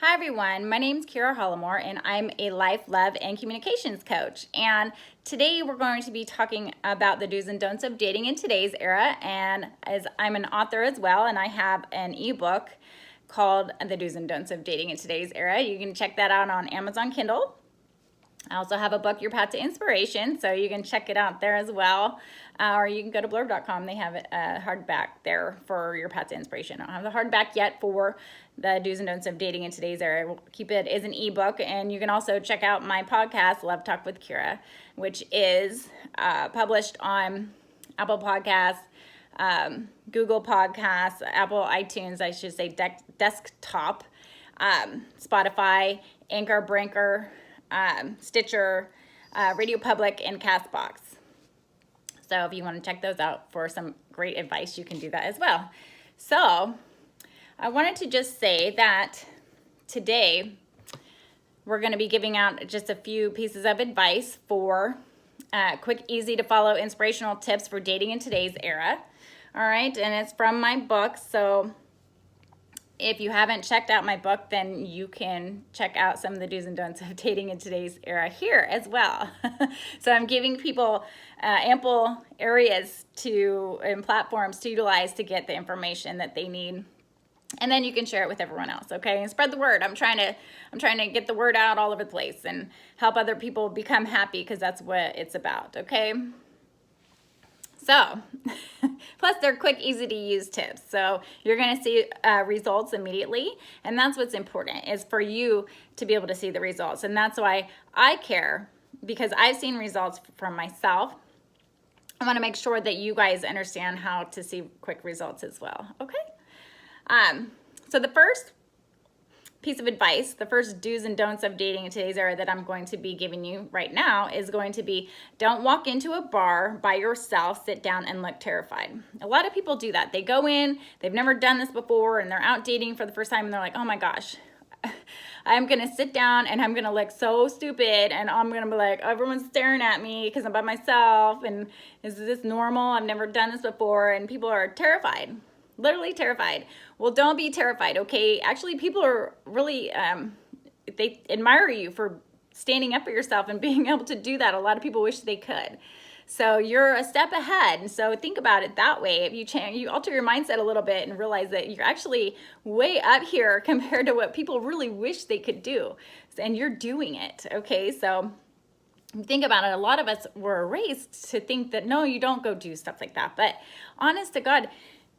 Hi everyone, my name is Kira Hollamore and I'm a life, love, and communications coach. And today we're going to be talking about the do's and don'ts of dating in today's era. And as I'm an author as well, and I have an ebook called The Do's and Don'ts of Dating in Today's Era. You can check that out on Amazon Kindle. I also have a book, Your Path to Inspiration, so you can check it out there as well. Or you can go to blurb.com. They have a hardback there for Your Path to Inspiration. I don't have the hardback yet for the do's and don'ts of dating in today's era. We'll keep it as an ebook. And you can also check out my podcast, Love Talk with Kira, which is published on Apple Podcasts, Google Podcasts, Apple iTunes, I should say desktop, Spotify, Anchor, Breaker, Stitcher, Radio Public, and Castbox. So if you want to check those out for some great advice, you can do that as well. So I wanted to just say that today we're going to be giving out just a few pieces of advice for quick, easy to follow inspirational tips for dating in today's era. All right, and it's from my book. So if you haven't checked out my book, then you can check out some of the do's and don'ts of dating in today's era here as well. So I'm giving people ample areas and platforms to utilize to get the information that they need. And then you can share it with everyone else, okay? And spread the word. I'm trying to get the word out all over the place and help other people become happy, because that's what it's about, okay? So, plus they're quick, easy to use tips. So you're going to see results immediately. And that's what's important, is for you to be able to see the results. And that's why I care, because I've seen results from myself. I want to make sure that you guys understand how to see quick results as well. Okay. So the first piece of advice, the first do's and don'ts of dating in today's era that I'm going to be giving you right now is going to be, don't walk into a bar by yourself, sit down, and look terrified. A lot of people do that. They go in, they've never done this before, and they're out dating for the first time, and they're like, oh my gosh, I'm going to sit down and I'm going to look so stupid, and I'm going to be like, everyone's staring at me because I'm by myself, and is this normal? I've never done this before, and people are terrified. Literally terrified. Well, don't be terrified, okay? Actually, people are really, they admire you for standing up for yourself and being able to do that. A lot of people wish they could. So you're a step ahead. And so think about it that way. If you alter your mindset a little bit and realize that you're actually way up here compared to what people really wish they could do. And you're doing it, okay? So think about it. A lot of us were raised to think that, no, you don't go do stuff like that. But honest to God,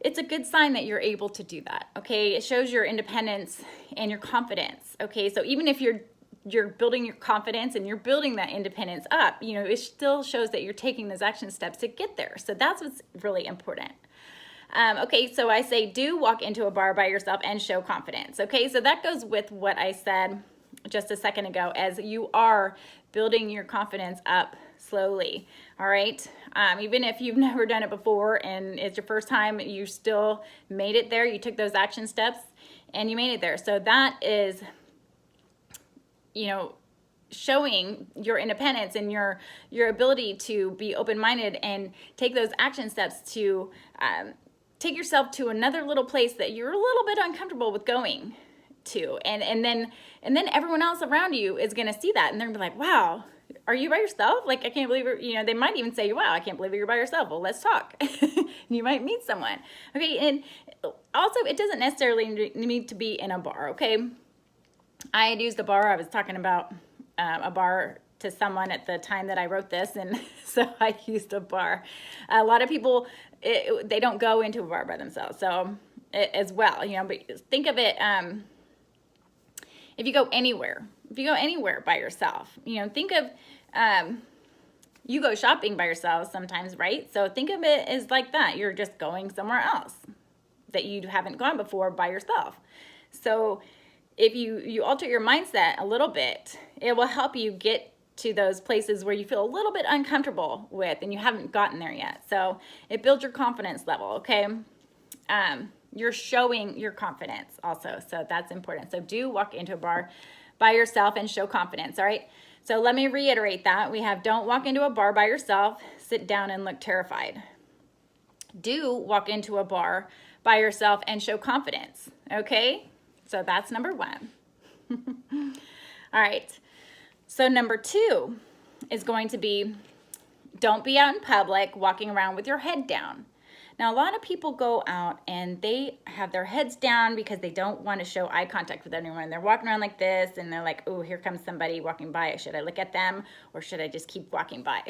it's a good sign that you're able to do that, okay? It shows your independence and your confidence, okay? So even if you're building your confidence and you're building that independence up, it still shows that you're taking those action steps to get there. So that's what's really important. Okay, so I say, do walk into a bar by yourself and show confidence, okay? So that goes with what I said just a second ago, as you are building your confidence up slowly, all right? Even if you've never done it before and it's your first time, you still made it there. You took those action steps and you made it there. So that is, showing your independence and your ability to be open-minded and take those action steps to take yourself to another little place that you're a little bit uncomfortable with going to. And then everyone else around you is going to see that, and they're going to be like, wow, are you by yourself? Like, I can't believe it. They might even say, wow, I can't believe you're by yourself. Well, let's talk. You might meet someone. Okay. And also, it doesn't necessarily need to be in a bar. Okay. I had used a bar. I was talking about a bar to someone at the time that I wrote this. And so I used a bar. A lot of people, they don't go into a bar by themselves. So as well, but think of it, if you go anywhere by yourself, think of, you go shopping by yourself sometimes, right? So think of it as like that. You're just going somewhere else that you haven't gone before by yourself. So if you alter your mindset a little bit, it will help you get to those places where you feel a little bit uncomfortable with and you haven't gotten there yet. So it builds your confidence level, okay? You're showing your confidence also, so that's important. So do walk into a bar by yourself and show confidence, all right? So let me reiterate that. We have, don't walk into a bar by yourself, sit down and look terrified. Do walk into a bar by yourself and show confidence, okay? So that's number one. All right. So number 2 is going to be, don't be out in public walking around with your head down. Now, a lot of people go out and they have their heads down because they don't want to show eye contact with anyone. They're walking around like this and they're like, oh, here comes somebody walking by. Should I look at them or should I just keep walking by?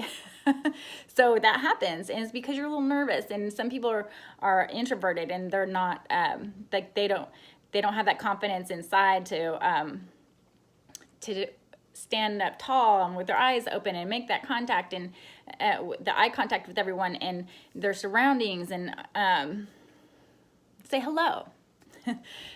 So that happens, and it's because you're a little nervous. And some people are introverted and they're not like they don't have that confidence inside to stand up tall and with their eyes open and make that contact and the eye contact with everyone and their surroundings and say hello.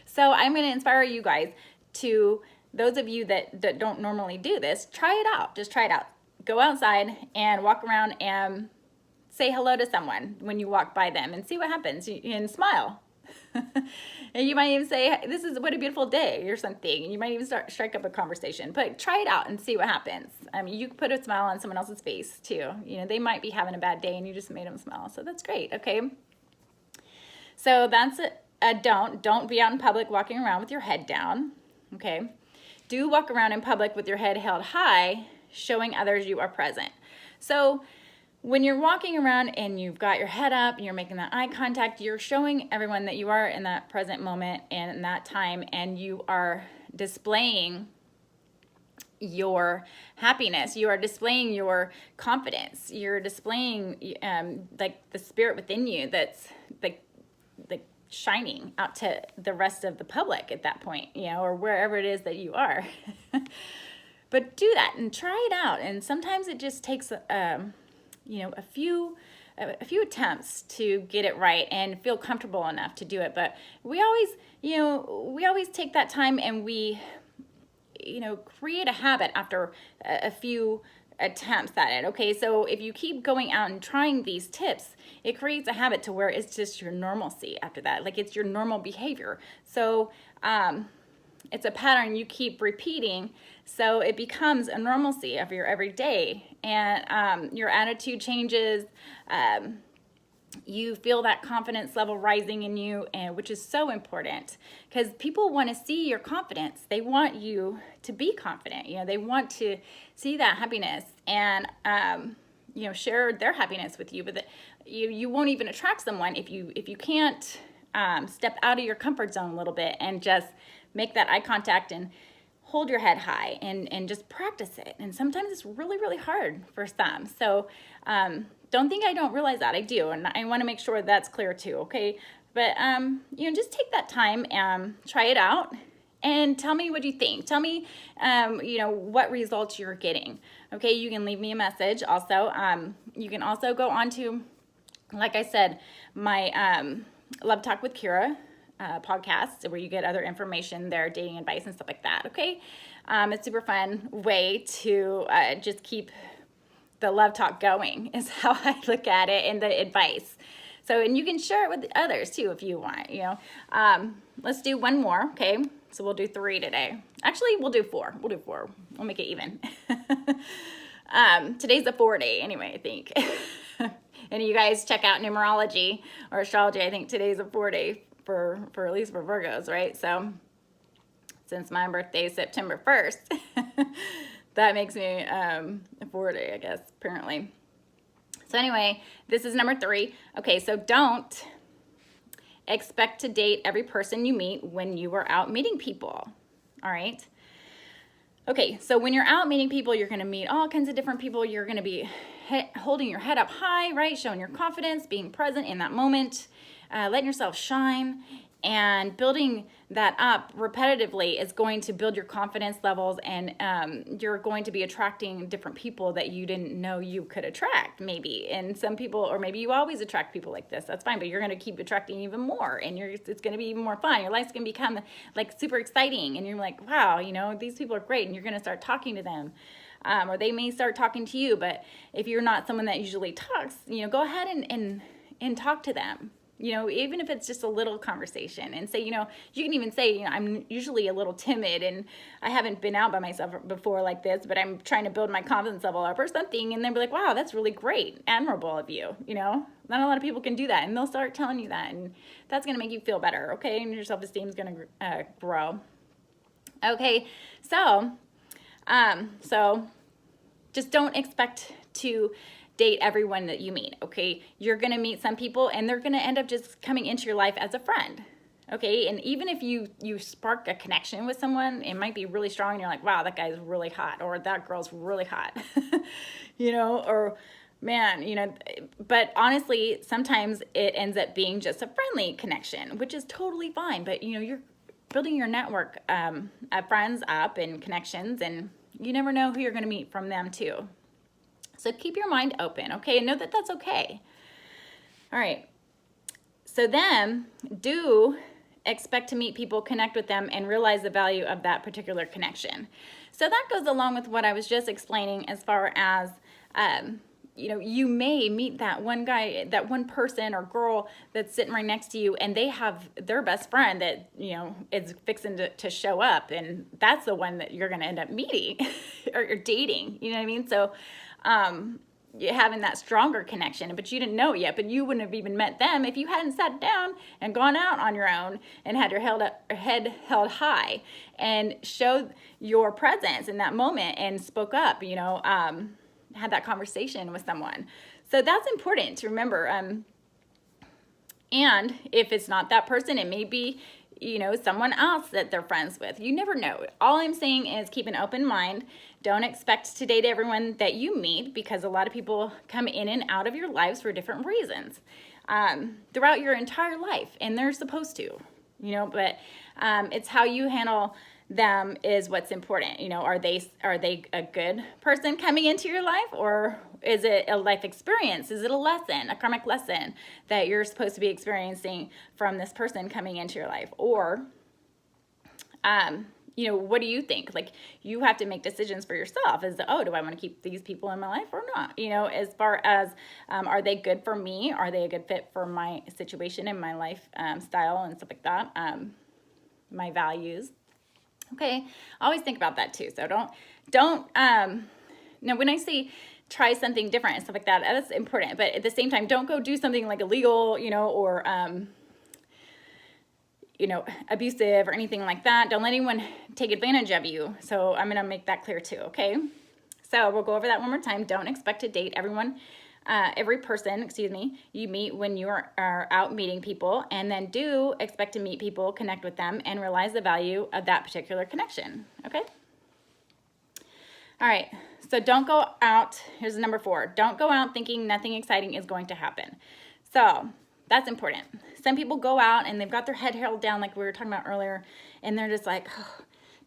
So I'm going to inspire you guys to, those of you that don't normally do this, try it out. Just try it out. Go outside and walk around and say hello to someone when you walk by them and see what happens, and smile. And you might even say, this is what a beautiful day or something. And you might even strike up a conversation, but try it out and see what happens. I mean, you can put a smile on someone else's face too. You know, they might be having a bad day and you just made them smile. So that's great. Okay. So that's a don't be out in public walking around with your head down. Okay. Do walk around in public with your head held high, showing others you are present. So when you're walking around and you've got your head up and you're making that eye contact, you're showing everyone that you are in that present moment and in that time, and you are displaying your happiness. You are displaying your confidence. You're displaying like the spirit within you that's like shining out to the rest of the public at that point, you know, or wherever it is that you are. But do that and try it out. And sometimes it just takes you know, a few attempts to get it right and feel comfortable enough to do it. But we always take that time and we, you know, create a habit after a few attempts at it. Okay, so if you keep going out and trying these tips, it creates a habit to where it's just your normalcy after that. Like it's your normal behavior. So it's a pattern you keep repeating, so it becomes a normalcy of your everyday, and your attitude changes. You feel that confidence level rising in you, and which is so important because people want to see your confidence. They want you to be confident. You know, they want to see that happiness and you know, share their happiness with you. But you won't even attract someone if you can't step out of your comfort zone a little bit and just make that eye contact and hold your head high and just practice it. And sometimes it's really, really hard for some. So don't think I don't realize that. I do. And I want to make sure that's clear too. Okay. But, you know, just take that time and try it out and tell me what you think. Tell me, you know, what results you're getting. Okay. You can leave me a message also. You can also go on to, like I said, my Love Talk with Kira podcast, where you get other information there, dating advice and stuff like that. Okay. It's a super fun way to just keep the love talk going is how I look at it, and the advice. So, and you can share it with others too if you want, you know. Let's do one more. Okay. So we'll do 3 today. Actually, we'll do 4. We'll do 4. We'll make it even. Today's a 4 day anyway, I think. And you guys check out numerology or astrology. I think today's a 4 day for at least for Virgos, right? So since my birthday is September 1st, that makes me a 4 day, I guess, apparently. So anyway, this is number 3. Okay, so don't expect to date every person you meet when you are out meeting people. All right. Okay, so when you're out meeting people, you're going to meet all kinds of different people. You're going to be holding your head up high, right? Showing your confidence, being present in that moment, letting yourself shine, and building that up repetitively is going to build your confidence levels, and you're going to be attracting different people that you didn't know you could attract, maybe. And some people, or maybe you always attract people like this, that's fine, but you're going to keep attracting even more, and it's going to be even more fun. Your life's going to become like super exciting, and you're like, wow, you know, these people are great, and you're going to start talking to them. Or they may start talking to you, but if you're not someone that usually talks, you know, go ahead and talk to them. You know, even if it's just a little conversation, and say, you know, you can even say, you know, I'm usually a little timid and I haven't been out by myself before like this, but I'm trying to build my confidence level up or something. And they'll be like, wow, that's really great. Admirable of you. You know, not a lot of people can do that. And they'll start telling you that. And that's going to make you feel better. Okay. And your self-esteem is going to grow. Okay, so just don't expect to date everyone that you meet, okay? You're gonna meet some people and they're gonna end up just coming into your life as a friend, okay? And even if you spark a connection with someone, it might be really strong and you're like, wow, that guy's really hot, or that girl's really hot, or man, but honestly, sometimes it ends up being just a friendly connection, which is totally fine. But you're building your network of friends up and connections, and you never know who you're going to meet from them too. So keep your mind open, okay? And know that that's okay. All right. So then do expect to meet people, connect with them, and realize the value of that particular connection. So that goes along with what I was just explaining as far as, you may meet that one guy, that one person or girl that's sitting right next to you, and they have their best friend that, is fixing to show up, and that's the one that you're going to end up meeting or dating, you know what I mean? So, you're having that stronger connection, but you didn't know it yet, but you wouldn't have even met them if you hadn't sat down and gone out on your own and had your head held high and showed your presence in that moment and spoke up, had that conversation with someone. So that's important to remember. And if it's not that person, it may be, someone else that they're friends with. You never know. All I'm saying is keep an open mind. Don't expect to date everyone that you meet, because a lot of people come in and out of your lives for different reasons throughout your entire life, and they're supposed to, but it's how you handle them is what's important. Are they a good person coming into your life, or is it a life experience? Is it a lesson, a karmic lesson that you're supposed to be experiencing from this person coming into your life? Or, what do you think? Like, you have to make decisions for yourself as to, do I want to keep these people in my life or not? As far as, are they good for me? Are they a good fit for my situation and my life style and stuff like that? My values. Okay, always think about that too. So don't now when I say try something different and stuff like that, that's important. But at the same time, don't go do something like illegal, or abusive or anything like that. Don't let anyone take advantage of you. So I'm gonna make that clear too. Okay, so we'll go over that one more time. Don't expect to date every person, you meet when you are out meeting people, and then do expect to meet people, connect with them, and realize the value of that particular connection, okay? All right, so don't go out, here's number 4, don't go out thinking nothing exciting is going to happen. So that's important. Some people go out and they've got their head held down like we were talking about earlier, and they're just like,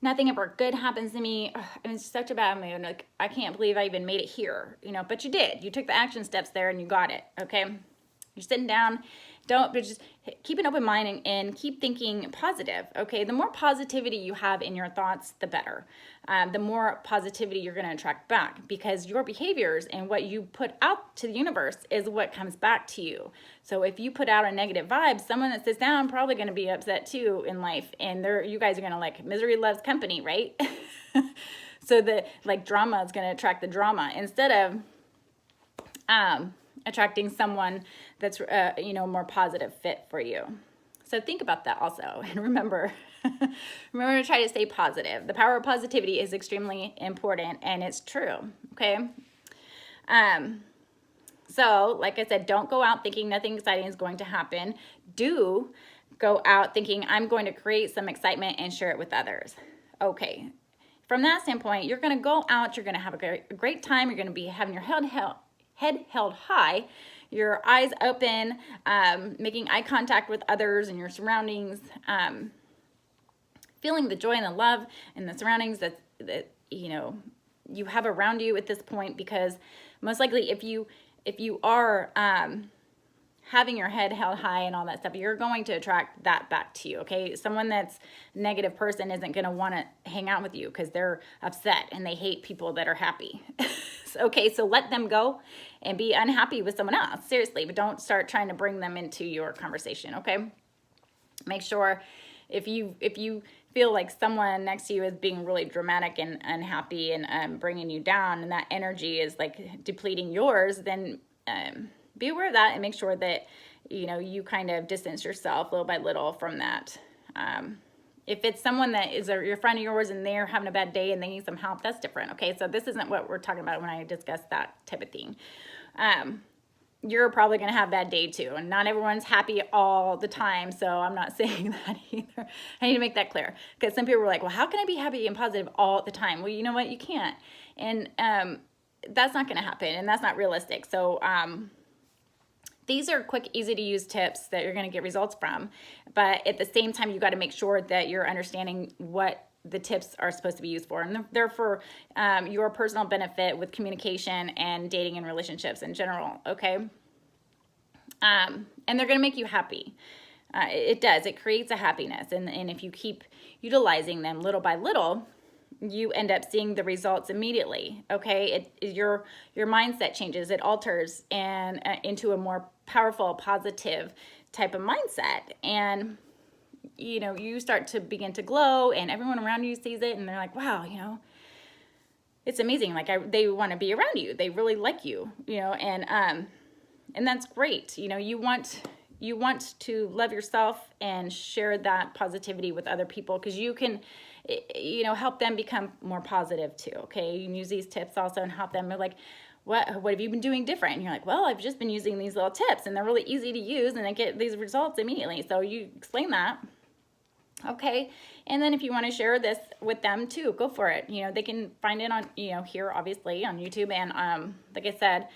nothing ever good happens to me. I'm in such a bad mood. Like, I can't believe I even made it here, but you did. You took the action steps there and you got it, okay? You're sitting down. But just keep an open mind and keep thinking positive, okay? The more positivity you have in your thoughts, the better. The more positivity you're going to attract back, because your behaviors and what you put out to the universe is what comes back to you. So if you put out a negative vibe, someone that sits down probably going to be upset too in life, and you guys are going to like misery loves company, right? So the drama is going to attract the drama instead of attracting someone that's more positive fit for you. So think about that also, and remember to try to stay positive. The power of positivity is extremely important, and it's true, okay? So like I said, don't go out thinking nothing exciting is going to happen. Do go out thinking, I'm going to create some excitement and share it with others. Okay, from that standpoint, you're going to go out, you're going to have a great time, you're going to be having your head held high, your eyes open, making eye contact with others and your surroundings, feeling the joy and the love and the surroundings that you have around you at this point, because most likely if you are having your head held high and all that stuff, you're going to attract that back to you, okay? Someone that's a negative person isn't going to want to hang out with you because they're upset and they hate people that are happy. Okay, so let them go and be unhappy with someone else, seriously, but don't start trying to bring them into your conversation, okay? Make sure if you feel like someone next to you is being really dramatic and unhappy and bringing you down, and that energy is like depleting yours, then be aware of that and make sure that you kind of distance yourself little by little from that If it's someone that is your friend of yours and they're having a bad day and they need some help, that's different. Okay, so this isn't what we're talking about when I discuss that type of thing. You're probably going to have a bad day too, and not everyone's happy all the time, so I'm not saying that either. I need to make that clear, because some people were like, well, how can I be happy and positive all the time? Well, you know what, you can't, and that's not going to happen, and that's not realistic. So these are quick, easy to use tips that you're going to get results from, but at the same time, you got to make sure that you're understanding what the tips are supposed to be used for, and they're for your personal benefit with communication and dating and relationships in general. Okay, and they're going to make you happy. It does. It creates a happiness, and if you keep utilizing them little by little, you end up seeing the results immediately. Okay, your mindset changes. It alters and into a more powerful, positive type of mindset, and you start to begin to glow, and everyone around you sees it, and they're like, wow, it's amazing. Like they want to be around you. They really like you, and that's great. You want to love yourself and share that positivity with other people, because you can, help them become more positive too. Okay, you can use these tips also and help them. They're like, what have you been doing different? And you're like, well, I've just been using these little tips, and they're really easy to use, and I get these results immediately. So you explain that. Okay, and then if you want to share this with them too, go for it. They can find it on, here obviously on YouTube, and like I said,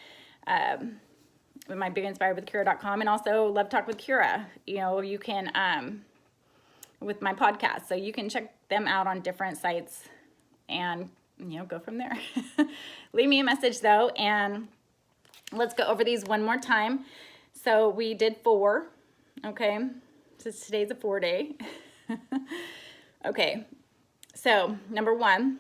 my BeInspiredWithKira.com, and also Love Talk with Kira. You can with my podcast, so you can check them out on different sites, and go from there. Leave me a message though, and let's go over these one more time. So we did 4. Okay, so today's a 4 day. Okay, so number 1,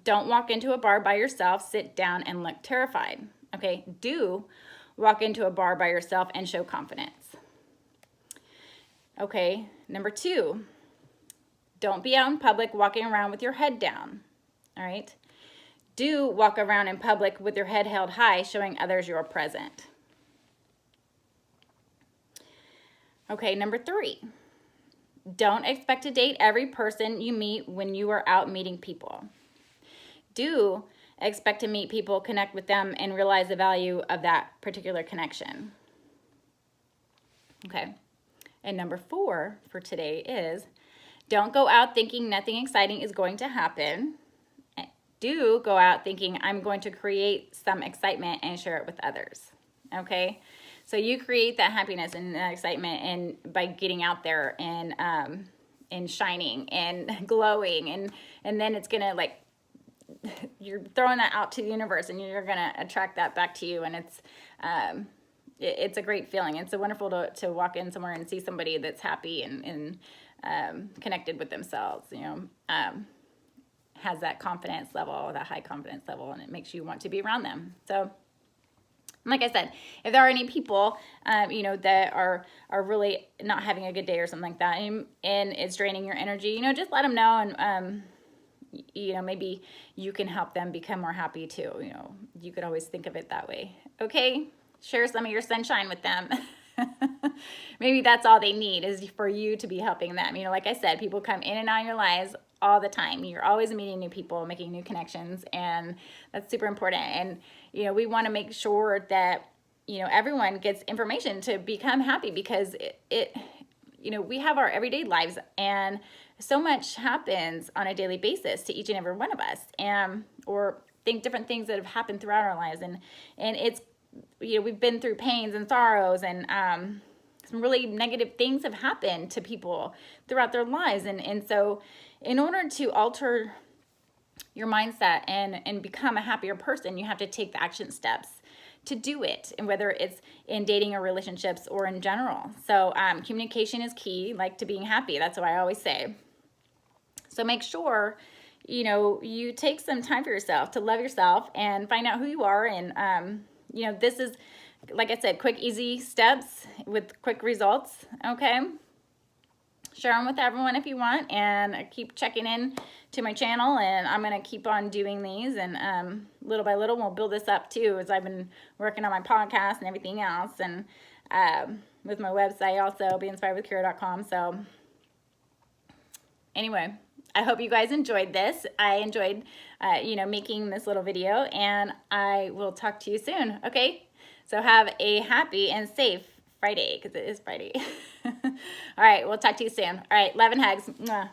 don't walk into a bar by yourself, sit down and look terrified. Okay, do walk into a bar by yourself and show confidence. Okay, number 2, don't be out in public walking around with your head down. All right, do walk around in public with your head held high, showing others you're present. Okay, number 3, don't expect to date every person you meet when you are out meeting people. Do expect to meet people, connect with them, and realize the value of that particular connection. Okay, and number 4 for today is, don't go out thinking nothing exciting is going to happen. Do go out thinking, I'm going to create some excitement and share it with others. Okay, so you create that happiness and that excitement, and by getting out there and shining and glowing, and then it's gonna, like, you're throwing that out to the universe, and you're gonna attract that back to you, and it's a great feeling. It's so wonderful to walk in somewhere and see somebody that's happy and connected with themselves. Has that confidence level, that high confidence level, and it makes you want to be around them. So, like I said, if there are any people, that are really not having a good day or something like that, and it's draining your energy, just let them know, and maybe you can help them become more happy too. You could always think of it that way. Okay, share some of your sunshine with them. Maybe that's all they need, is for you to be helping them. Like I said, people come in and out of your lives all the time. You're always meeting new people, making new connections, and that's super important. And we want to make sure that everyone gets information to become happy, because it we have our everyday lives, and so much happens on a daily basis to each and every one of us, and or think different things that have happened throughout our lives, and it's we've been through pains and sorrows, and some really negative things have happened to people throughout their lives, and so in order to alter your mindset and become a happier person, you have to take the action steps to do it, and whether it's in dating or relationships or in general. So communication is key, like to being happy. That's what I always say. So make sure you take some time for yourself to love yourself and find out who you are, and this is, like I said, quick, easy steps with quick results. Okay, share them with everyone if you want, and keep checking in to my channel, and I'm going to keep on doing these, and little by little we'll build this up too, as I've been working on my podcast and everything else, and with my website also, BeInspiredWithKira.com. So anyway, I hope you guys enjoyed this. I enjoyed, making this little video, and I will talk to you soon, okay? So have a happy and safe Friday, because it is Friday. All right, we'll talk to you soon. All right, love and hugs. Mwah.